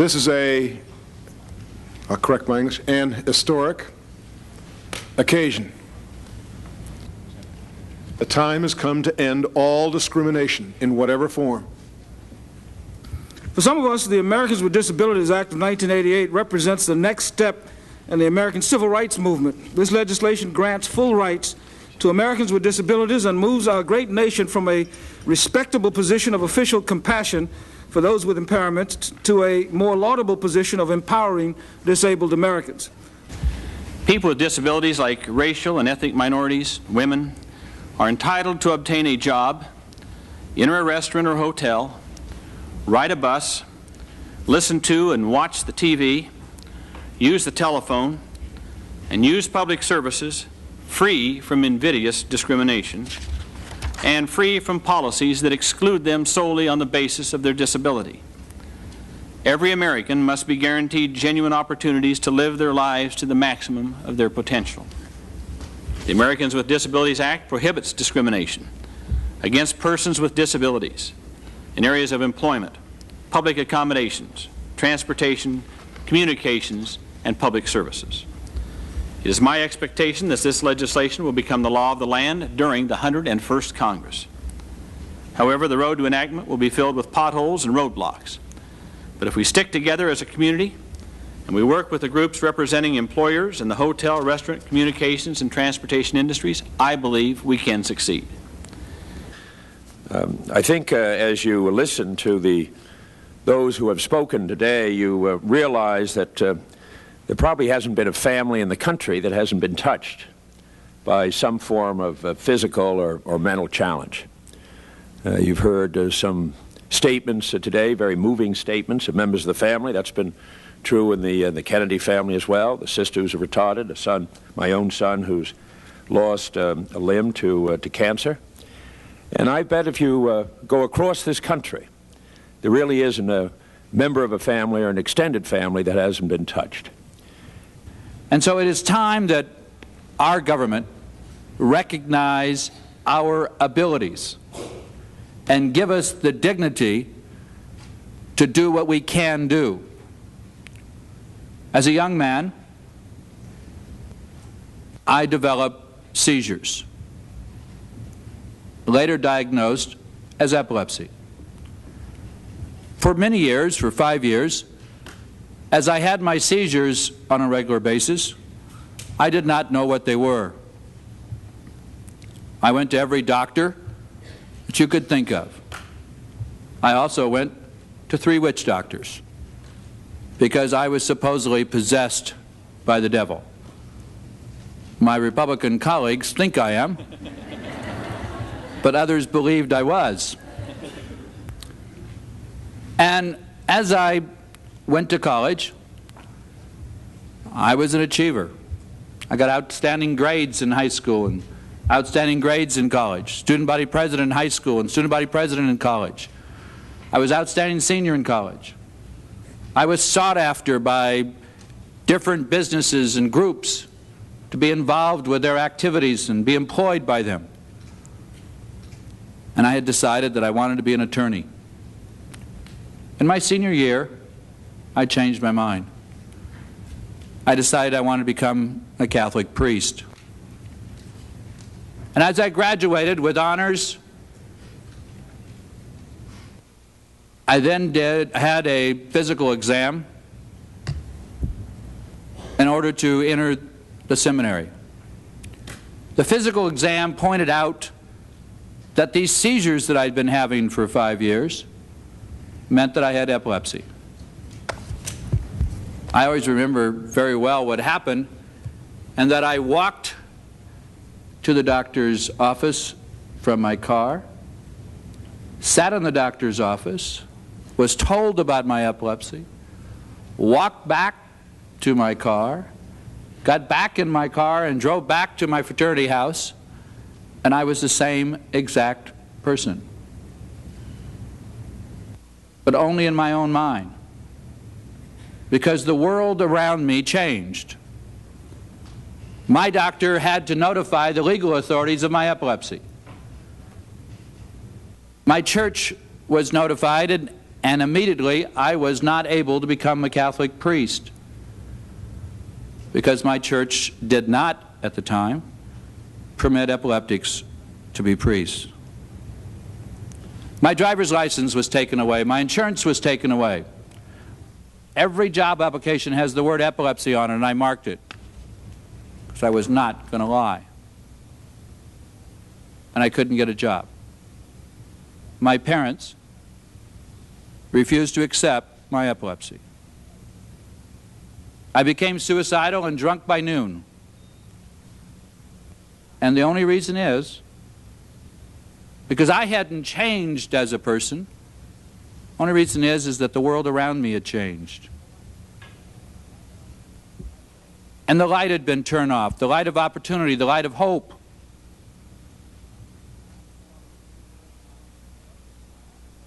This is I'll correct my English, an historic occasion. The time has come to end all discrimination in whatever form. For some of us, the Americans with Disabilities Act of 1988 represents the next step in the American civil rights movement. This legislation grants full rights to Americans with disabilities and moves our great nation from a respectable position of official compassion for those with impairments to a more laudable position of empowering disabled Americans. People with disabilities, like racial and ethnic minorities, women, are entitled to obtain a job, enter a restaurant or hotel, ride a bus, listen to and watch the TV, use the telephone, and use public services free from invidious discrimination and free from policies that exclude them solely on the basis of their disability. Every American must be guaranteed genuine opportunities to live their lives to the maximum of their potential. The Americans with Disabilities Act prohibits discrimination against persons with disabilities in areas of employment, public accommodations, transportation, communications, and public services. It is my expectation that this legislation will become the law of the land during the 101st Congress. However, the road to enactment will be filled with potholes and roadblocks. But if we stick together as a community and we work with the groups representing employers in the hotel, restaurant, communications, and transportation industries, I believe we can succeed. I think as you listen to those who have spoken today, you realize that there probably hasn't been a family in the country that hasn't been touched by some form of physical or mental challenge. You've heard some statements today, very moving statements of members of the family. That's been true in the Kennedy family as well. The sister who's retarded, a son, my own son, who's lost a limb to cancer. And I bet if you go across this country, there really isn't a member of a family or an extended family that hasn't been touched. And so it is time that our government recognize our abilities and give us the dignity to do what we can do. As a young man, I developed seizures, later diagnosed as epilepsy. For many years, for 5 years, as I had my seizures on a regular basis, I did not know what they were. I went to every doctor that you could think of. I also went to 3 witch doctors because I was supposedly possessed by the devil. My Republican colleagues think I am, but others believed I was. And as I went to college, I was an achiever. I got outstanding grades in high school and outstanding grades in college. Student body president in high school and student body president in college. I was outstanding senior in college. I was sought after by different businesses and groups to be involved with their activities and be employed by them. And I had decided that I wanted to be an attorney. In my senior year, I changed my mind. I decided I wanted to become a Catholic priest. And as I graduated with honors, I then had a physical exam in order to enter the seminary. The physical exam pointed out that these seizures that I'd been having for 5 years meant that I had epilepsy. I always remember very well what happened, and that I walked to the doctor's office from my car, sat in the doctor's office, was told about my epilepsy, walked back to my car, got back in my car and drove back to my fraternity house, and I was the same exact person. But only in my own mind, because the world around me changed. My doctor had to notify the legal authorities of my epilepsy. My church was notified, And immediately I was not able to become a Catholic priest because my church did not, at the time, permit epileptics to be priests. My driver's license was taken away. My insurance was taken away. Every job application has the word epilepsy on it, and I marked it because I was not going to lie. And I couldn't get a job. My parents refused to accept my epilepsy. I became suicidal and drunk by noon. And the only reason is because I hadn't changed as a person. The only reason is that the world around me had changed. And the light had been turned off, the light of opportunity, the light of hope.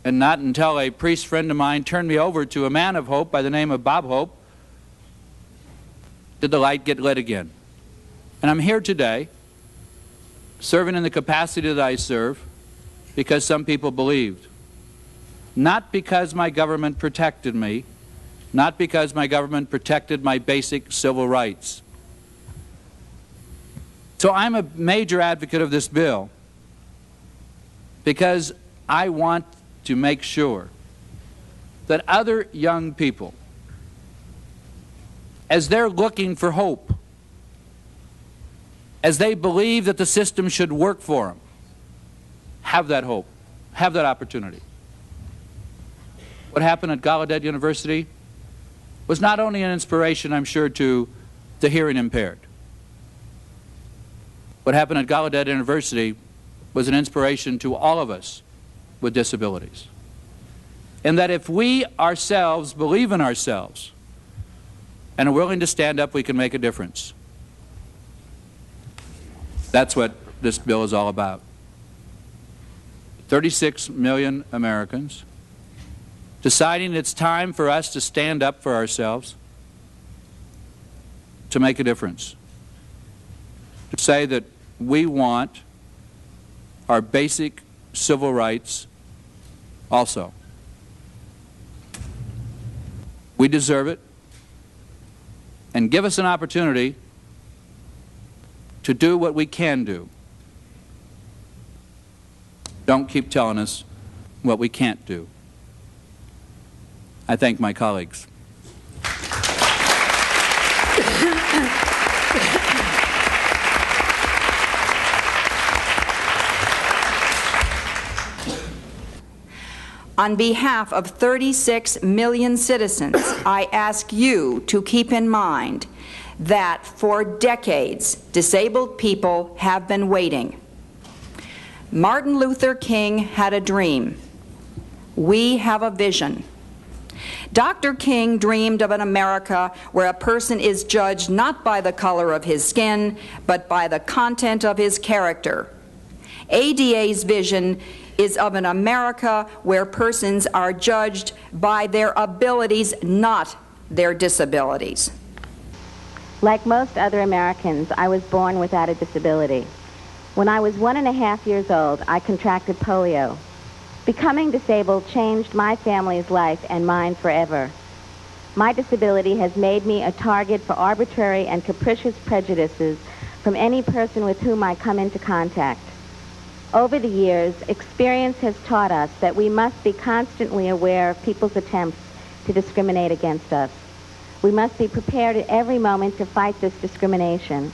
And not until a priest friend of mine turned me over to a man of hope by the name of Bob Hope did the light get lit again. And I'm here today, serving in the capacity that I serve, because some people believed. Not because my government protected me, not because my government protected my basic civil rights. So I'm a major advocate of this bill because I want to make sure that other young people, as they're looking for hope, as they believe that the system should work for them, have that hope, have that opportunity. What happened at Gallaudet University was not only an inspiration, I'm sure, to the hearing impaired. What happened at Gallaudet University was an inspiration to all of us with disabilities. And that if we ourselves believe in ourselves and are willing to stand up, we can make a difference. That's what this bill is all about. 36 million Americans deciding it's time for us to stand up for ourselves, to make a difference, to say that we want our basic civil rights also. We deserve it, and give us an opportunity to do what we can do. Don't keep telling us what we can't do. I thank my colleagues. On behalf of 36 million citizens, I ask you to keep in mind that for decades, disabled people have been waiting. Martin Luther King had a dream. We have a vision. Dr. King dreamed of an America where a person is judged not by the color of his skin, but by the content of his character. ADA's vision is of an America where persons are judged by their abilities, not their disabilities. Like most other Americans, I was born without a disability. When I was 1.5 years old, I contracted polio. Becoming disabled changed my family's life and mine forever. My disability has made me a target for arbitrary and capricious prejudices from any person with whom I come into contact. Over the years, experience has taught us that we must be constantly aware of people's attempts to discriminate against us. We must be prepared at every moment to fight this discrimination.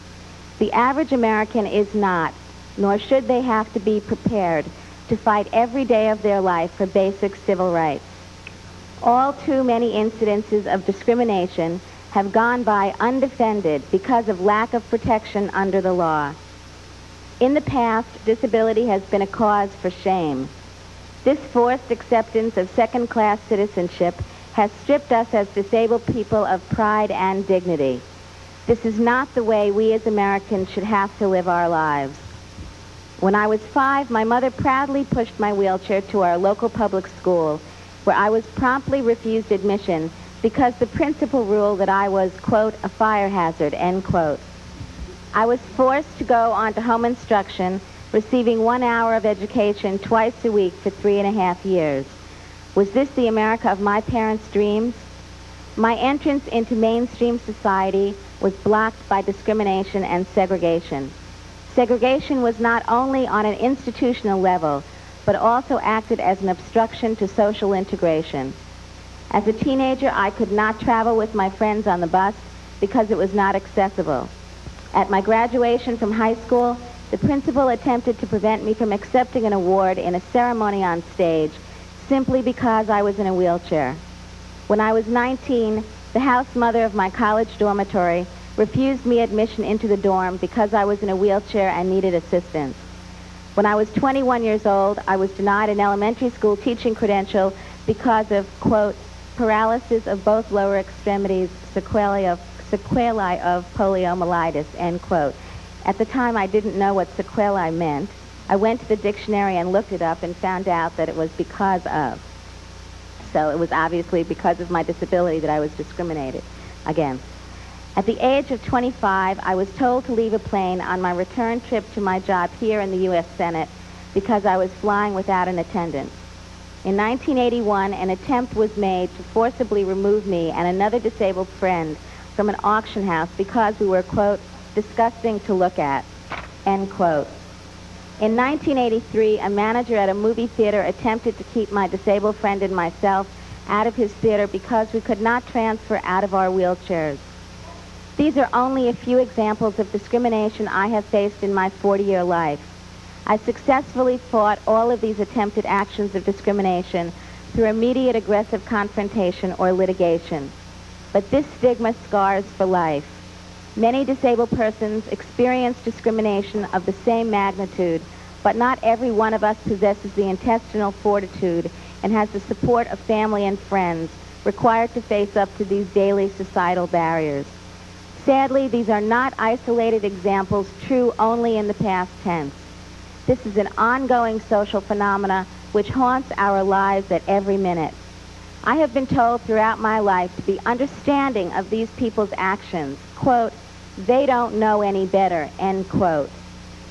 The average American is not, nor should they have to be prepared to fight every day of their life for basic civil rights. All too many incidences of discrimination have gone by undefended because of lack of protection under the law. In the past, disability has been a cause for shame. This forced acceptance of second-class citizenship has stripped us as disabled people of pride and dignity. This is not the way we as Americans should have to live our lives. When I was 5, my mother proudly pushed my wheelchair to our local public school, where I was promptly refused admission because the principal ruled that I was, quote, a fire hazard, end quote. I was forced to go on to home instruction, receiving 1 hour of education twice a week for 3.5 years. Was this the America of my parents' dreams? My entrance into mainstream society was blocked by discrimination and segregation. Segregation was not only on an institutional level, but also acted as an obstruction to social integration. As a teenager, I could not travel with my friends on the bus because it was not accessible. At my graduation from high school, the principal attempted to prevent me from accepting an award in a ceremony on stage simply because I was in a wheelchair. When I was 19, the house mother of my college dormitory refused me admission into the dorm because I was in a wheelchair and needed assistance. When I was 21 years old, I was denied an elementary school teaching credential because of, quote, paralysis of both lower extremities, sequelae of poliomyelitis, end quote. At the time, I didn't know what sequelae meant. I went to the dictionary and looked it up and found out that it was because of. So it was obviously because of my disability that I was discriminated against. At the age of 25, I was told to leave a plane on my return trip to my job here in the U.S. Senate because I was flying without an attendant. In 1981, an attempt was made to forcibly remove me and another disabled friend from an auction house because we were, quote, disgusting to look at, end quote. In 1983, a manager at a movie theater attempted to keep my disabled friend and myself out of his theater because we could not transfer out of our wheelchairs. These are only a few examples of discrimination I have faced in my 40-year life. I successfully fought all of these attempted actions of discrimination through immediate aggressive confrontation or litigation. But this stigma scars for life. Many disabled persons experience discrimination of the same magnitude, but not every one of us possesses the intestinal fortitude and has the support of family and friends required to face up to these daily societal barriers. Sadly, these are not isolated examples true only in the past tense. This is an ongoing social phenomena which haunts our lives at every minute. I have been told throughout my life to be understanding of these people's actions. Quote, they don't know any better, end quote.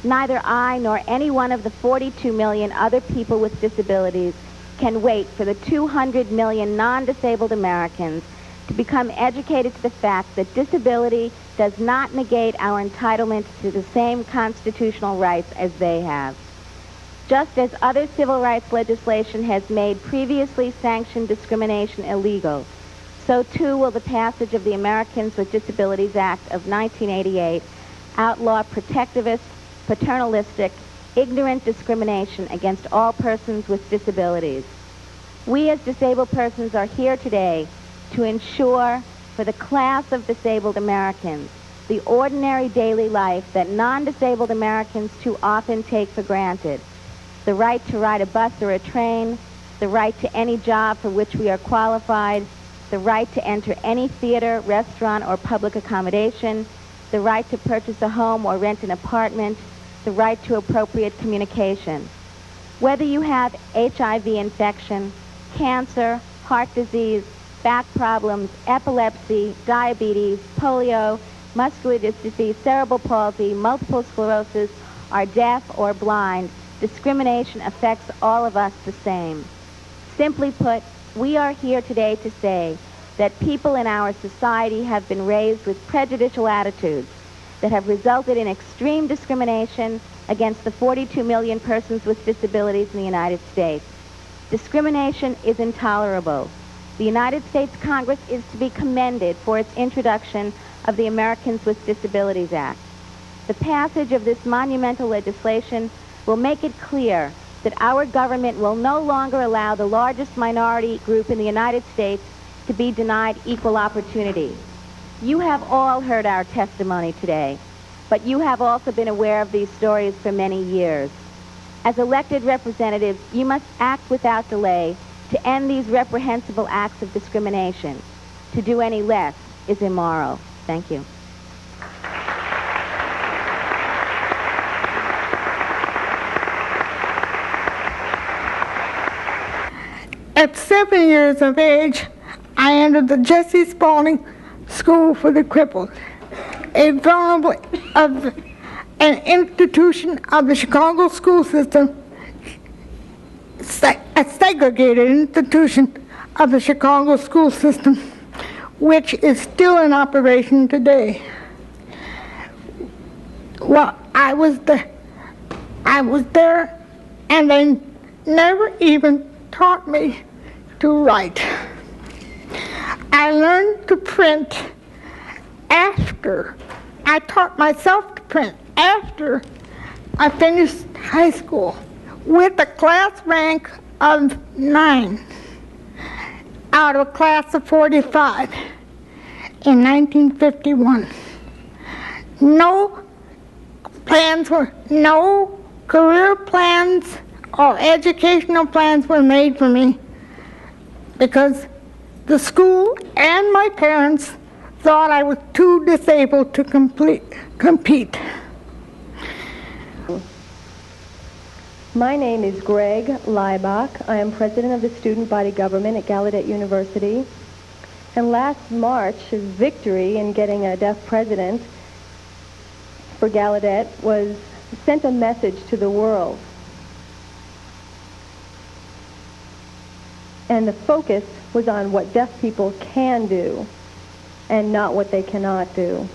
Neither I nor any one of the 42 million other people with disabilities can wait for the 200 million non-disabled Americans to become educated to the fact that disability does not negate our entitlement to the same constitutional rights as they have. Just as other civil rights legislation has made previously sanctioned discrimination illegal, so too will the passage of the Americans with Disabilities Act of 1988 outlaw protectivist, paternalistic, ignorant discrimination against all persons with disabilities. We as disabled persons are here today to ensure for the class of disabled Americans the ordinary daily life that non-disabled Americans too often take for granted. The right to ride a bus or a train, the right to any job for which we are qualified, the right to enter any theater, restaurant, or public accommodation, the right to purchase a home or rent an apartment, the right to appropriate communication. Whether you have HIV infection, cancer, heart disease, back problems, epilepsy, diabetes, polio, muscular dystrophy, cerebral palsy, multiple sclerosis, are deaf or blind, discrimination affects all of us the same. Simply put, we are here today to say that people in our society have been raised with prejudicial attitudes that have resulted in extreme discrimination against the 42 million persons with disabilities in the United States. Discrimination is intolerable. The United States Congress is to be commended for its introduction of the Americans with Disabilities Act. The passage of this monumental legislation will make it clear that our government will no longer allow the largest minority group in the United States to be denied equal opportunity. You have all heard our testimony today, but you have also been aware of these stories for many years. As elected representatives, you must act without delay to end these reprehensible acts of discrimination. To do any less is immoral. Thank you. At 7 years of age, I entered the Jesse Spalding School for the Crippled, a vulnerable an institution of the Chicago school system a segregated institution of the Chicago school system, which is still in operation today. Well, I was there, and they never even taught me to write. I learned to print after. I taught myself to print after I finished high school with a class rank of 9 out of a class of 45 in 1951. No career plans or educational plans were made for me because the school and my parents thought I was too disabled to compete. My name is Greg Leibach. I am president of the student body government at Gallaudet University. And last March's victory in getting a deaf president for Gallaudet sent a message to the world. And the focus was on what deaf people can do and not what they cannot do.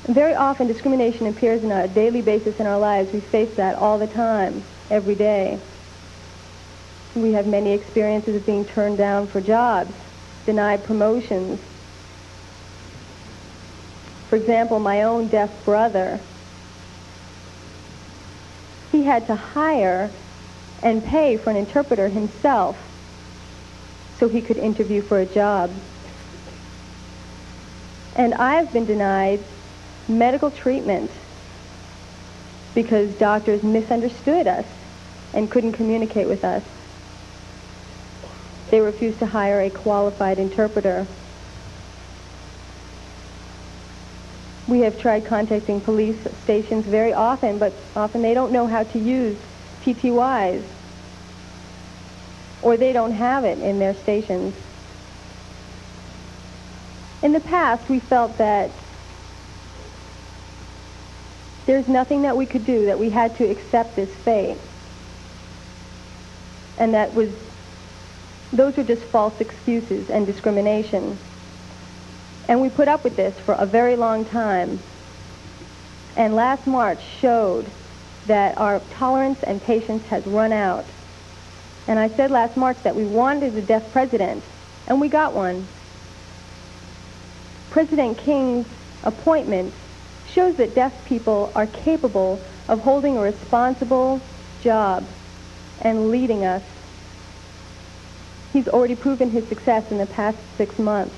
Very often discrimination appears on a daily basis in our lives. We face that all the time, every day. We have many experiences of being turned down for jobs, denied promotions. For example, my own deaf brother, he had to hire and pay for an interpreter himself so he could interview for a job. And I've been denied medical treatment because doctors misunderstood us and couldn't communicate with us. They refused to hire a qualified interpreter. We have tried contacting police stations very often, but often they don't know how to use TTYs, or they don't have it in their stations. In the past, we felt that there's nothing that we could do, that we had to accept this fate. And those were just false excuses and discrimination. And we put up with this for a very long time. And last March showed that our tolerance and patience has run out. And I said last March that we wanted a deaf president, and we got one. President King's appointment shows that deaf people are capable of holding a responsible job and leading us. He's already proven his success in the past 6 months.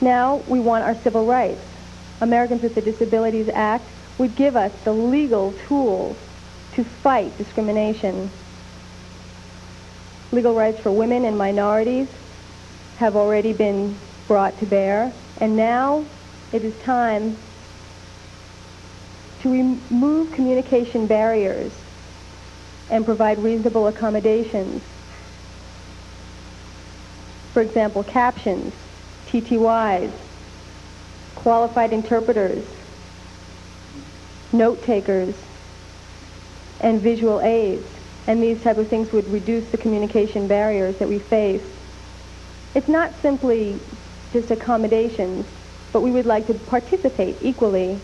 Now we want our civil rights. Americans with the Disabilities Act would give us the legal tools to fight discrimination. Legal rights for women and minorities have already been brought to bear, and now it is time to remove communication barriers and provide reasonable accommodations. For example, captions, TTYs, qualified interpreters, note takers, and visual aids. And these type of things would reduce the communication barriers that we face. It's not simply just accommodations, but we would like to participate equally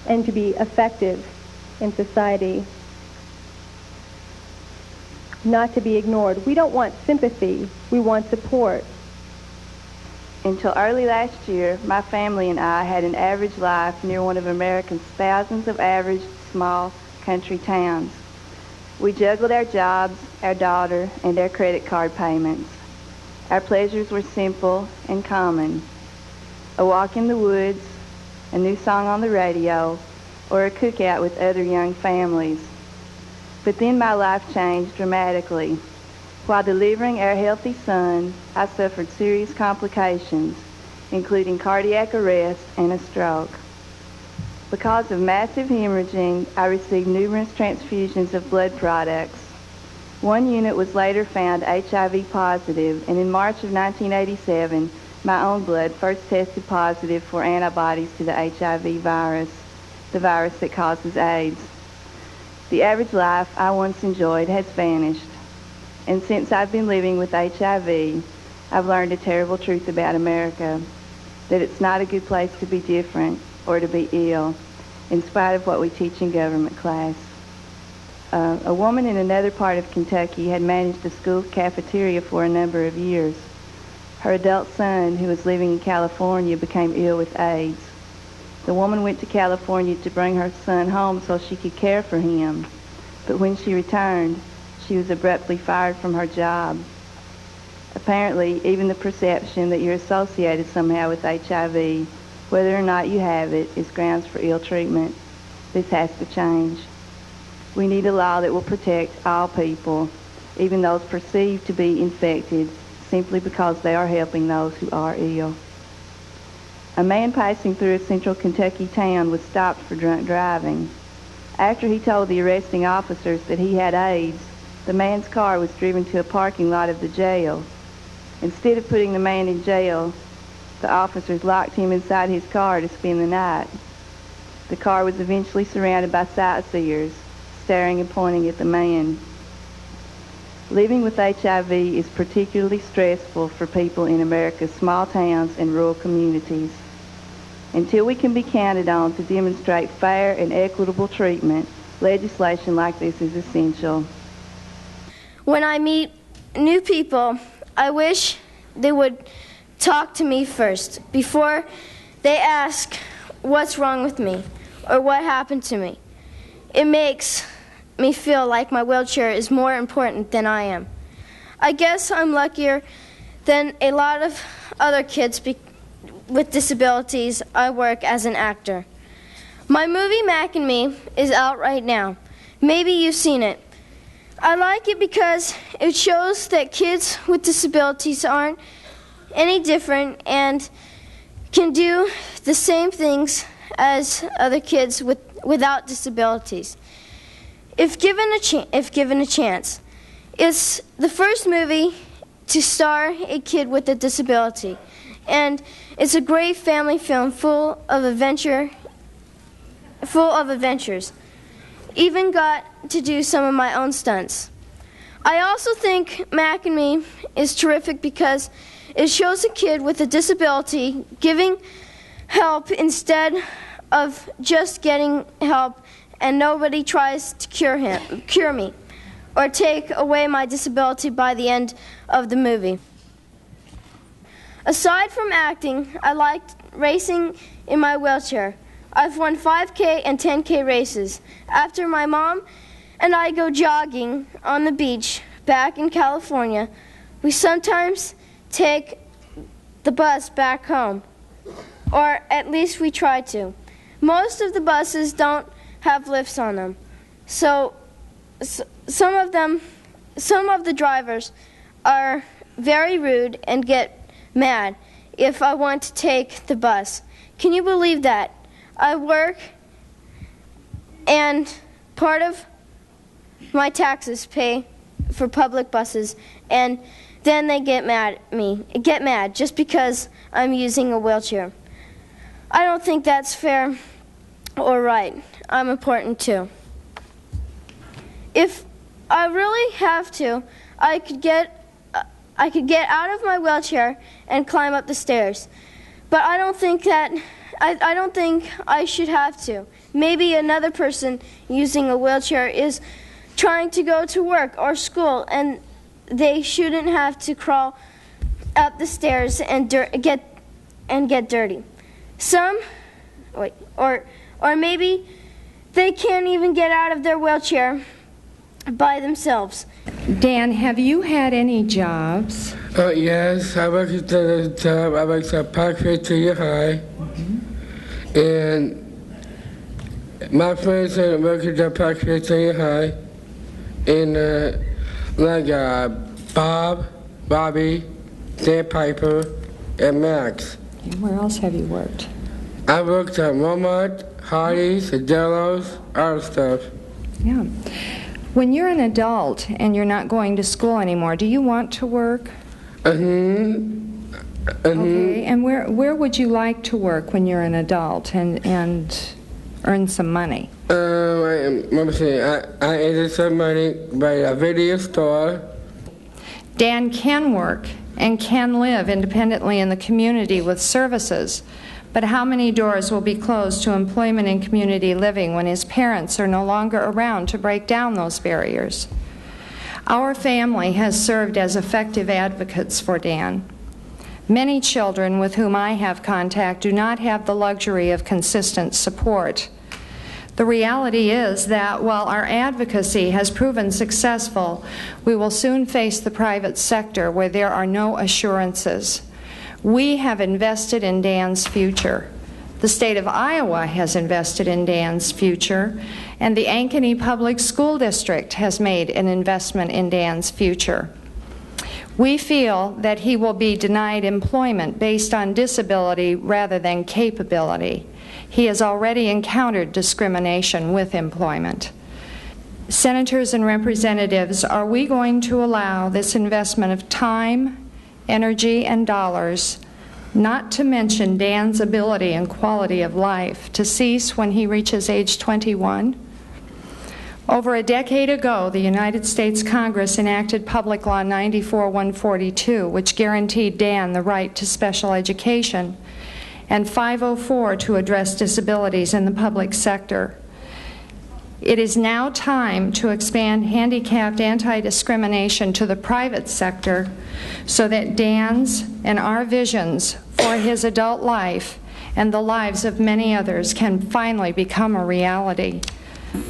and to be effective in society, not to be ignored. We don't want sympathy, we want support. Until early last year, my family and I had an average life near one of America's thousands of average small country towns. We juggled our jobs, our daughter, and our credit card payments. Our pleasures were simple and common: a walk in the woods, a new song on the radio, or a cookout with other young families. But then my life changed dramatically. While delivering our healthy son, I suffered serious complications, including cardiac arrest and a stroke. Because of massive hemorrhaging, I received numerous transfusions of blood products. One unit was later found HIV positive, and in March of 1987, my own blood first tested positive for antibodies to the HIV virus. the virus that causes AIDS. The average life I once enjoyed has vanished. And since I've been living with HIV, I've learned a terrible truth about America, that it's not a good place to be different or to be ill, in spite of what we teach in government class. A woman in another part of Kentucky had managed a school cafeteria for a number of years. Her adult son, who was living in California, became ill with AIDS. The woman went to California to bring her son home so she could care for him. But when she returned, she was abruptly fired from her job. Apparently, even the perception that you're associated somehow with HIV, whether or not you have it, is grounds for ill treatment. This has to change. We need a law that will protect all people, even those perceived to be infected, simply because they are helping those who are ill. A man passing through a central Kentucky town was stopped for drunk driving. After he told the arresting officers that he had AIDS, the man's car was driven to a parking lot of the jail. Instead of putting the man in jail, the officers locked him inside his car to spend the night. The car was eventually surrounded by sightseers, staring and pointing at the man. Living with HIV is particularly stressful for people in America's small towns and rural communities. Until we can be counted on to demonstrate fair and equitable treatment, legislation like this is essential. When I meet new people, I wish they would talk to me first before they ask what's wrong with me or what happened to me. It makes me feel like my wheelchair is more important than I am. I guess I'm luckier than a lot of other kids with disabilities. I work as an actor. My movie Mac and Me is out right now. Maybe you've seen it. I like it because it shows that kids with disabilities aren't any different and can do the same things as other kids without disabilities. If given a chance. It's the first movie to star a kid with a disability, and it's a great family film full of adventures. Even got to do some of my own stunts. I also think Mac and Me is terrific because it shows a kid with a disability giving help instead of just getting help, and nobody tries to cure me, or take away my disability by the end of the movie. Aside from acting, I liked racing in my wheelchair. I've won 5K and 10K races. After my mom and I go jogging on the beach back in California, we sometimes take the bus back home, or at least we try to. Most of the buses don't have lifts on them, so some of the drivers are very rude and get mad if I want to take the bus. Can you believe that? I work and part of my taxes pay for public buses, and then they get mad at me. Get mad just because I'm using a wheelchair. I don't think that's fair or right. I'm important too. If I really have to, I could get out of my wheelchair and climb up the stairs. But I don't think I should have to. Maybe another person using a wheelchair is trying to go to work or school, and they shouldn't have to crawl up the stairs and get dirty. Or maybe they can't even get out of their wheelchair by themselves. Dan, have you had any jobs? Yes, I worked at the job. I worked at Parkway Junior High. And my friends that work at the Parkway Junior High, and Bob, Bobby, Dan Piper, and Max. And where else have you worked? I worked at Walmart, Hardee's, Adelo's, all stuff. Yeah. When you're an adult and you're not going to school anymore, do you want to work? Okay, and where would you like to work when you're an adult? And earn some money? I earned some money by a video store. Dan can work and can live independently in the community with services, but how many doors will be closed to employment and community living when his parents are no longer around to break down those barriers? Our family has served as effective advocates for Dan. Many children with whom I have contact do not have the luxury of consistent support. The reality is that while our advocacy has proven successful, we will soon face the private sector where there are no assurances. We have invested in Dan's future. The state of Iowa has invested in Dan's future, and the Ankeny Public School District has made an investment in Dan's future. We feel that he will be denied employment based on disability rather than capability. He has already encountered discrimination with employment. Senators and representatives, are we going to allow this investment of time, energy, and dollars, not to mention Dan's ability and quality of life, to cease when he reaches age 21? Over a decade ago, the United States Congress enacted Public Law 94-142, which guaranteed Dan the right to special education, and 504 to address disabilities in the public sector. It is now time to expand handicapped anti-discrimination to the private sector so that Dan's and our visions for his adult life and the lives of many others can finally become a reality.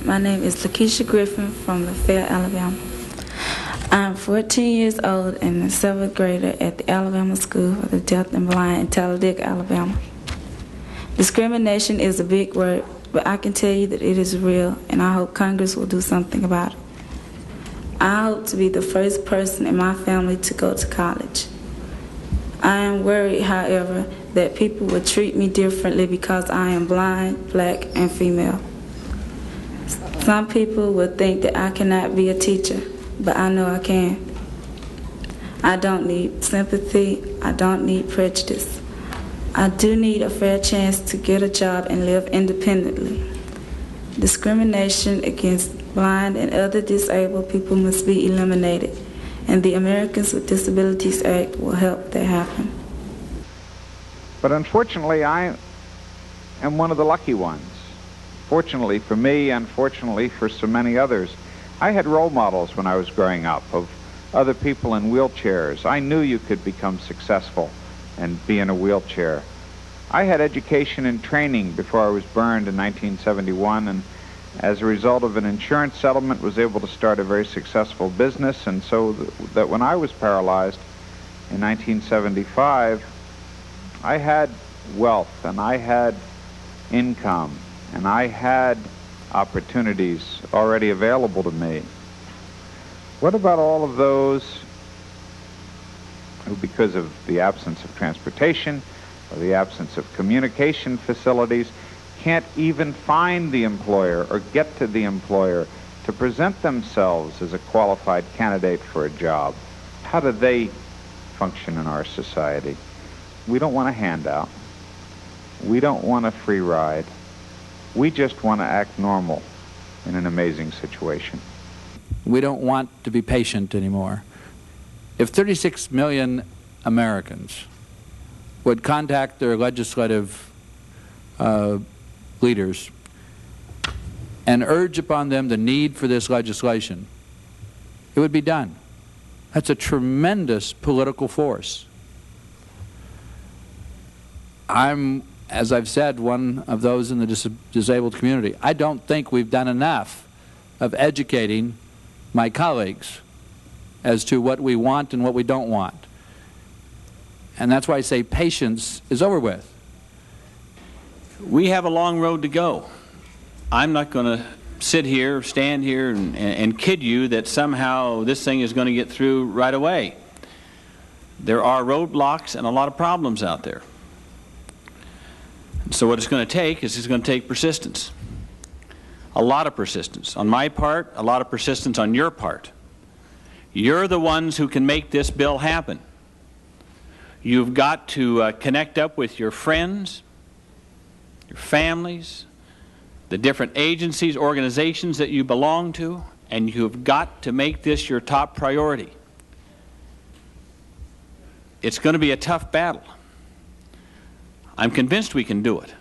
My name is Lakeisha Griffin from LaFayette, Alabama. I'm 14 years old and a 7th grader at the Alabama School for the Deaf and Blind in Talladega, Alabama. Discrimination is a big word, but I can tell you that it is real, and I hope Congress will do something about it. I hope to be the first person in my family to go to college. I am worried, however, that people will treat me differently because I am blind, black, and female. Some people will think that I cannot be a teacher, but I know I can. I don't need sympathy. I don't need prejudice. I do need a fair chance to get a job and live independently. Discrimination against blind and other disabled people must be eliminated, and the Americans with Disabilities Act will help that happen. But unfortunately, I am one of the lucky ones. Fortunately for me, unfortunately for so many others, I had role models when I was growing up of other people in wheelchairs. I knew you could become successful and be in a wheelchair. I had education and training before I was burned in 1971, and as a result of an insurance settlement was able to start a very successful business, and so that when I was paralyzed in 1975, I had wealth and I had income and I had opportunities already available to me. What about all of those who, because of the absence of transportation or the absence of communication facilities, can't even find the employer or get to the employer to present themselves as a qualified candidate for a job? How do they function in our society? We don't want a handout. We don't want a free ride. We just want to act normal in an amazing situation. We don't want to be patient anymore. If 36 million Americans would contact their legislative leaders and urge upon them the need for this legislation, it would be done. That's a tremendous political force. I'm, as I've said, one of those in the disabled community. I don't think we've done enough of educating my colleagues as to what we want and what we don't want. And that's why I say patience is over with. We have a long road to go. I'm not going to sit here, stand here, and kid you that somehow this thing is going to get through right away. There are roadblocks and a lot of problems out there. So what it's going to take is it's going to take persistence. A lot of persistence on my part, a lot of persistence on your part. You're the ones who can make this bill happen. You've got to connect up with your friends, your families, the different agencies, organizations that you belong to, and you've got to make this your top priority. It's going to be a tough battle. I'm convinced we can do it.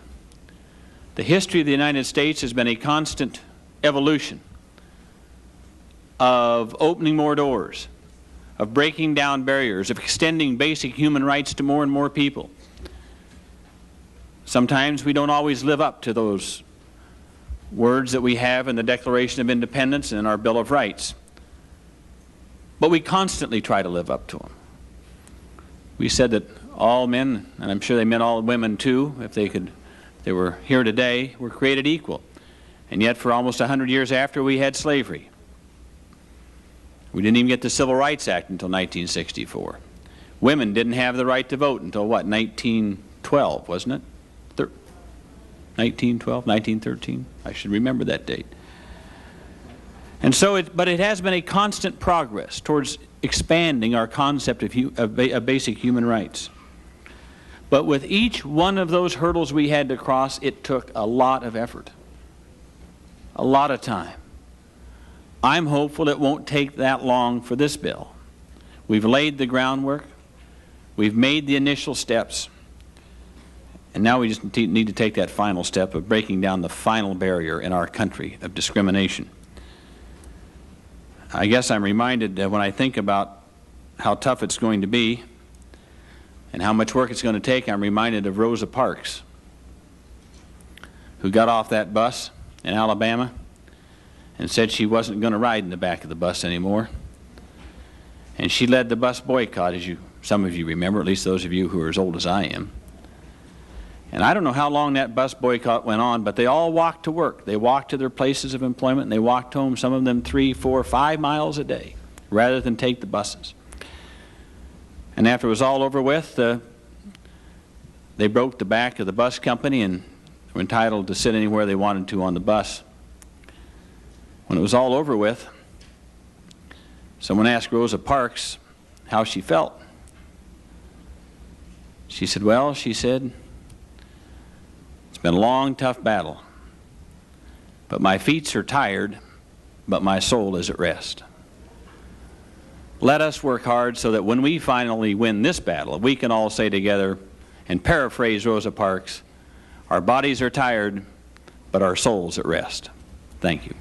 The history of the United States has been a constant evolution of opening more doors, of breaking down barriers, of extending basic human rights to more and more people. Sometimes we don't always live up to those words that we have in the Declaration of Independence and in our Bill of Rights, but we constantly try to live up to them. We said that all men, and I'm sure they meant all women too, if they were here today, were created equal. And yet for almost 100 years after, we had slavery. We didn't even get the Civil Rights Act until 1964. Women didn't have the right to vote until what, 1912, wasn't it? 1912, 1913? I should remember that date. And so, but it has been a constant progress towards expanding our concept of basic human rights. But with each one of those hurdles we had to cross, it took a lot of effort, a lot of time. I'm hopeful it won't take that long for this bill. We've laid the groundwork. We've made the initial steps. And now we just need to take that final step of breaking down the final barrier in our country of discrimination. I guess I'm reminded that when I think about how tough it's going to be and how much work it's going to take, I'm reminded of Rosa Parks, who got off that bus in Alabama and said she wasn't going to ride in the back of the bus anymore. And she led the bus boycott, as some of you remember, at least those of you who are as old as I am. And I don't know how long that bus boycott went on, but they all walked to work. They walked to their places of employment, and they walked home, some of them 3, 4, 5 miles a day, rather than take the buses. And after it was all over with, they broke the back of the bus company and were entitled to sit anywhere they wanted to on the bus. When it was all over with, someone asked Rosa Parks how she felt. She said, well, she said, it's been a long, tough battle, but my feet are tired, but my soul is at rest. Let us work hard so that when we finally win this battle, we can all say together, and paraphrase Rosa Parks, our bodies are tired, but our souls at rest. Thank you.